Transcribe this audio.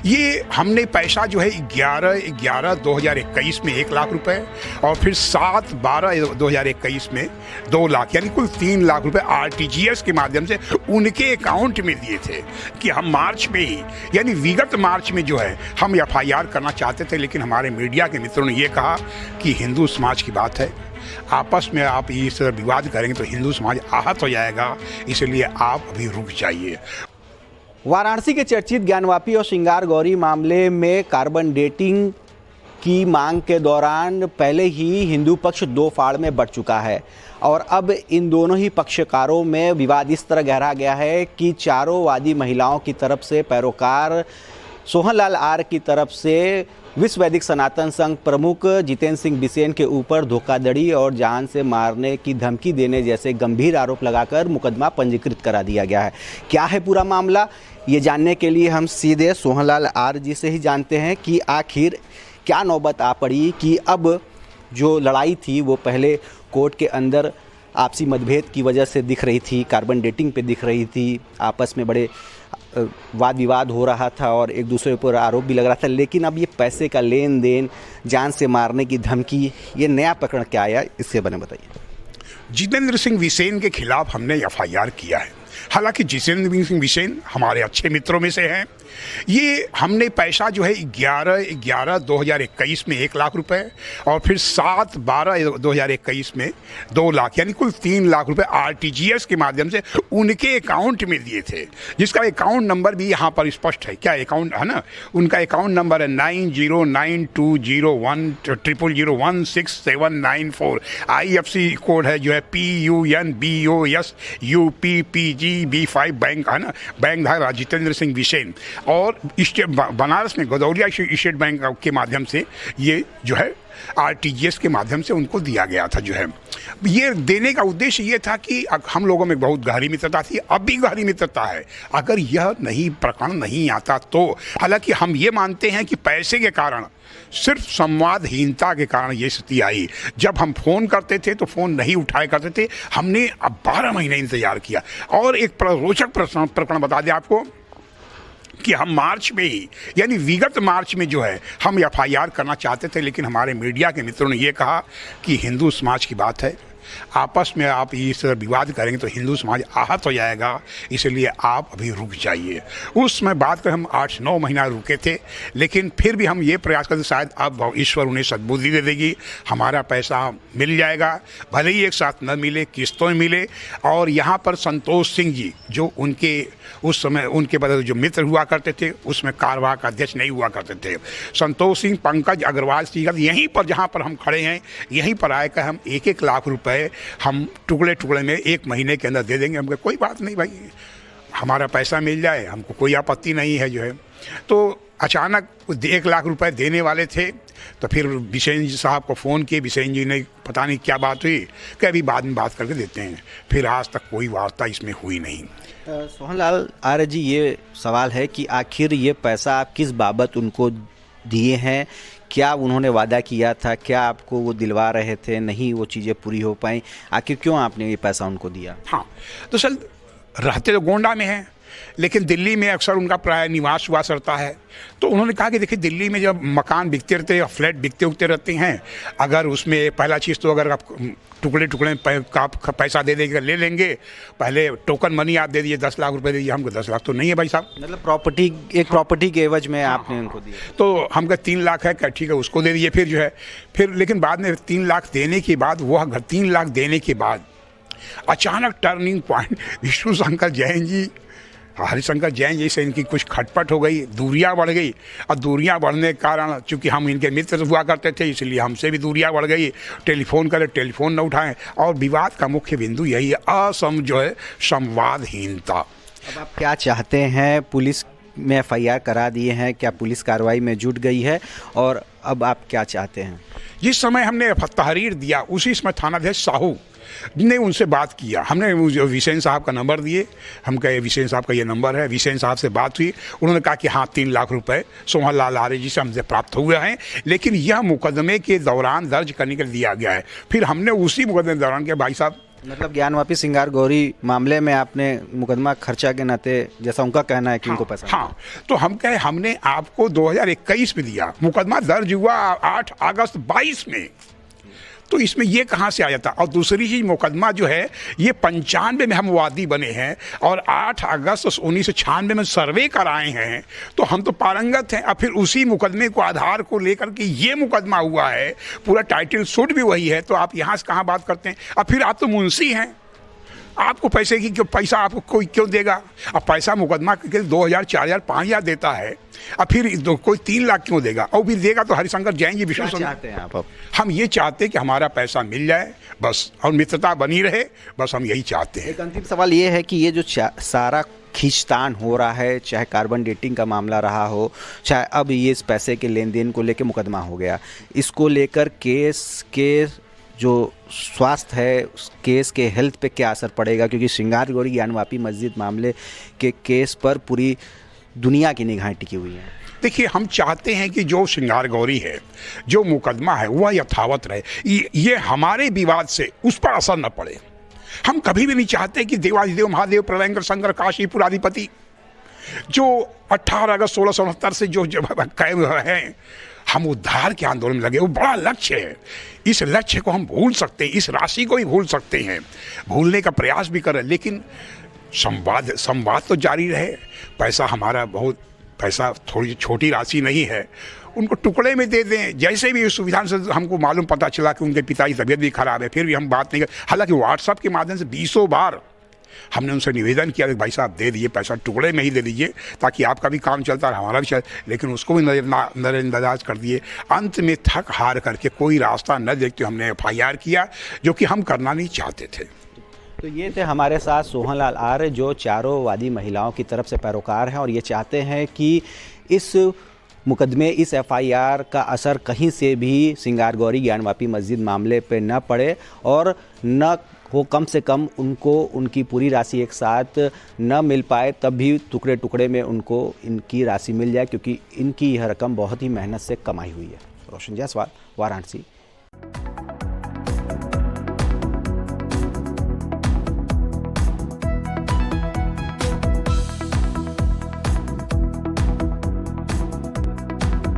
ये हमने पैसा जो है 11/11/2021 में 1 लाख रुपए और फिर 7/12/2021 में 2 लाख, यानी कुल 3 लाख रुपए आरटीजीएस के माध्यम से उनके अकाउंट में दिए थे कि हम मार्च में ही, यानी विगत मार्च में जो है हम एफआईआर करना चाहते थे, लेकिन हमारे मीडिया के मित्रों ने ये कहा कि हिंदू समाज की बात है, आपस में आप इस विवाद करेंगे तो हिंदू समाज आहत हो जाएगा, इसलिए आप अभी रुक जाइए। वाराणसी के चर्चित ज्ञानवापी और श्रृंगार गौरी मामले में कार्बन डेटिंग की मांग के दौरान पहले ही हिंदू पक्ष दो फाड़ में बढ़ चुका है और अब इन दोनों ही पक्षकारों में विवाद इस तरह गहरा गया है कि चारों वादी महिलाओं की तरफ से पैरोकार सोहनलाल आर की तरफ से विश्व वैदिक सनातन संघ प्रमुख जितेंद्र सिंह बिसेन के ऊपर धोखाधड़ी और जान से मारने की धमकी देने जैसे गंभीर आरोप लगाकर मुकदमा पंजीकृत करा दिया गया है। क्या है पूरा मामला, ये जानने के लिए हम सीधे सोहनलाल आर जी से ही जानते हैं कि आखिर क्या नौबत आ पड़ी कि अब जो लड़ाई थी वो पहले कोर्ट के अंदर आपसी मतभेद की वजह से दिख रही थी, कार्बन डेटिंग पे दिख रही थी, आपस में बड़े वाद विवाद हो रहा था और एक दूसरे पर आरोप भी लग रहा था, लेकिन अब ये पैसे का लेन देन, जान से मारने की धमकी, ये नया प्रकरण क्या आया, इसके बारे में बताइए। जितेंद्र सिंह बिसेन के खिलाफ हमने एफआईआर किया है। हालांकि जितेंद्र सिंह बिसेन हमारे अच्छे मित्रों में से हैं। ये हमने पैसा जो है 11/11/2021 में 1 लाख रुपए और फिर 7/12/2021 में 2 लाख, यानी कुल 3 लाख रुपए आरटीजीएस के माध्यम से उनके अकाउंट में दिए थे, जिसका अकाउंट नंबर भी यहाँ पर स्पष्ट है। क्या अकाउंट है ना, उनका अकाउंट नंबर है 90920100169794। IFC कोड है जो है PUNBOSUPPGB5 बैंक है ना, बैंक धारा जितेंद्र सिंह बिसेन और बनारस में गदौलिया स्टेट बैंक के माध्यम से ये जो है आरटीजीएस के माध्यम से उनको दिया गया था। जो है ये देने का उद्देश्य ये था कि हम लोगों में बहुत गहरी मित्रता थी, अब भी गहरी मित्रता है। अगर यह प्रकरण नहीं आता तो, हालांकि हम ये मानते हैं कि पैसे के कारण, सिर्फ संवादहीनता के कारण ये स्थिति आई। जब हम फ़ोन करते थे तो फ़ोन नहीं उठाया करते थे, हमने अब 12 महीने इंतजार किया। और एक रोचक प्रकरण बता दें आपको कि हम मार्च में ही, यानी विगत मार्च में जो है हम एफआईआर करना चाहते थे, लेकिन हमारे मीडिया के मित्रों ने ये कहा कि हिंदू समाज की बात है, आपस में आप इस विवाद करेंगे तो हिंदू समाज आहत हो जाएगा, इसलिए आप अभी रुक जाइए। उस समय बात कर हम 8-9 महीना रुके थे, लेकिन फिर भी हम ये प्रयास करते शायद अब ईश्वर उन्हें सद्बुद्धि दे देगी, हमारा पैसा मिल जाएगा, भले ही एक साथ न मिले, किस्तों में मिले। और यहाँ पर संतोष सिंह जी, जो उनके उस समय उनके बदले जो मित्र हुआ करते थे, उसमें कार्यवाहक अध्यक्ष नहीं हुआ करते थे, संतोष सिंह, पंकज अग्रवाल जी, यहीं पर जहाँ पर हम खड़े हैं, यहीं पर आकर हम 1-1 लाख रुपए हम टुकड़े टुकड़े में 1 महीने के अंदर दे देंगे। हमको कोई बात नहीं भाई, हमारा पैसा मिल जाए, हमको कोई आपत्ति नहीं है। जो है तो अचानक 1 लाख रुपए देने वाले थे, तो फिर बिसेन जी साहब को फ़ोन किए, बिसेन जी ने पता नहीं क्या बात हुई कि अभी बाद में बात करके देते हैं। फिर आज तक कोई वार्ता इसमें हुई नहीं। सोहनलाल आर्य जी, ये सवाल है कि आखिर ये पैसा आप किस बाबत उनको दिए हैं, क्या उन्होंने वादा किया था, क्या आपको वो दिलवा रहे थे, नहीं वो चीज़ें पूरी हो पाई, आखिर क्यों आपने ये पैसा उनको दिया? हाँ, तो सर रहते तो गोंडा में हैं, लेकिन दिल्ली में अक्सर उनका प्राय निवास हुआ करता है। तो उन्होंने कहा कि देखिए, दिल्ली में जब मकान बिकते रहते हैं, फ्लैट बिकते उगते रहते हैं, अगर उसमें पहला चीज़ तो अगर आप टुकड़े टुकड़े का पैसा दे देंगे, ले लेंगे, पहले टोकन मनी आप दे दीजिए, 10 लाख रुपए दे दीजिए। हमको 10 लाख तो नहीं है भाई साहब, मतलब प्रॉपर्टी के एवज में आपने उनको दिया। तो हमका 3 लाख है, क्या ठीक है उसको दे दीजिए। फिर जो है लेकिन बाद में 3 लाख देने के बाद, वह 3 लाख देने के बाद अचानक टर्निंग पॉइंट, विष्णु शंकर जैन जी, हरिशंकर जैन जी से इनकी कुछ खटपट हो गई, दूरियां बढ़ गई। और दूरियां बढ़ने के कारण, चूँकि हम इनके मित्र हुआ करते थे, इसलिए हमसे भी दूरियां बढ़ गई। टेलीफोन करें, टेलीफोन न उठाएं, और विवाद का मुख्य बिंदु यही है, संवादहीनता। अब आप क्या चाहते हैं? पुलिस में एफआईआर करा दिए हैं, क्या पुलिस कार्रवाई में जुट गई है, और अब आप क्या चाहते हैं? जिस समय हमने तहरीर दिया, उसी समय थानाध्यक्ष साहू ने उनसे बात किया। हमने विसेन साहब का नंबर दिए, हम कहे विसेन साहब का ये नंबर है। विसेन साहब से बात हुई, उन्होंने कहा कि हाँ 3 लाख रुपए सोहनलाल आर्य जी से हमसे प्राप्त हुए हैं, लेकिन यह मुकदमे के दौरान दर्ज करने के लिए दिया गया है। फिर हमने उसी मुकदमे के दौरान के भाई साहब मतलब ज्ञानवापी सिंगार गौरी मामले में आपने मुकदमा खर्चा के नाते, जैसा उनका कहना है कि उनको पैसा हाँ, तो हम कहे हमने आपको 2021 में दिया, मुकदमा दर्ज हुआ 8 अगस्त 22 में, तो इसमें ये कहाँ से आया था। और दूसरी चीज, मुकदमा जो है ये 95 में हम वादी बने हैं और 8 अगस्त 1996 में सर्वे कराए हैं, तो हम तो पारंगत हैं। अब फिर उसी मुकदमे को आधार को लेकर के ये मुकदमा हुआ है, पूरा टाइटल सूट भी वही है, तो आप यहाँ से कहाँ बात करते हैं। अब फिर आप तो मुंशी हैं, आपको पैसे की क्यों, पैसा आपको कोई क्यों देगा। अब पैसा मुकदमा के 2000, 4000, 5000 देता है, अब फिर कोई 3 लाख क्यों देगा। और भी देगा तो हरिशंकर जैन जी विष्णु चाहते हैं आप? अब हम ये चाहते हैं कि हमारा पैसा मिल जाए बस, और मित्रता बनी रहे बस, हम यही चाहते हैं। एक अंतिम सवाल ये है कि ये जो सारा खींचतान हो रहा है, चाहे कार्बन डेटिंग का मामला रहा हो, चाहे अब ये इस पैसे के लेन देन को लेकर मुकदमा हो गया, इसको लेकर केस के जो स्वास्थ्य है, उस केस के हेल्थ पे क्या असर पड़ेगा? क्योंकि सिंगार गौरी ज्ञानवापी मस्जिद मामले के केस पर पूरी दुनिया की निगाहें टिकी हुई हैं। देखिए, हम चाहते हैं कि जो सिंगार गौरी है, जो मुकदमा है, वह यथावत रहे, ये हमारे विवाद से उस पर असर न पड़े। हम कभी भी नहीं चाहते कि देवाधिदेव महादेव प्रलयंकर शंकर काशी पुराधिपति जो 18 अगस्त 1669 से जो कायम हैं, हम उद्धार के आंदोलन में लगे, वो बड़ा लक्ष्य है। इस लक्ष्य को हम भूल सकते हैं, इस राशि को ही भूल सकते हैं, भूलने का प्रयास भी करें, लेकिन संवाद तो जारी रहे। पैसा हमारा बहुत, पैसा थोड़ी छोटी राशि नहीं है, उनको टुकड़े में दे दें। जैसे भी इस सुविधा से हमको मालूम पता चला कि उनके पिता की तबीयत भी खराब है, फिर भी हम बात नहीं कर, हालांकि व्हाट्सएप के माध्यम से 20 बार हमने उनसे निवेदन किया कि भाई साहब दे दीजिए, पैसा टुकड़े में ही दे दीजिए ताकि आपका भी काम चलता है, हमारा भी चले, लेकिन उसको भी नज़रअंदाज कर दिए। अंत में थक हार करके कोई रास्ता न देखते हमने FIR किया, जो कि हम करना नहीं चाहते थे। तो ये थे हमारे साथ सोहनलाल आर्य, जो चारों वादी महिलाओं की तरफ से पैरोकार हैं और ये चाहते हैं कि इस मुकदमे, इस FIR का असर कहीं से भी सिंगार गौरी ज्ञानवापी मस्जिद मामले पे न पड़े और न हो, कम से कम उनको उनकी पूरी राशि एक साथ न मिल पाए, तब भी टुकड़े टुकड़े में उनको इनकी राशि मिल जाए, क्योंकि इनकी यह रकम बहुत ही मेहनत से कमाई हुई है। रोशन जायसवाल, वाराणसी।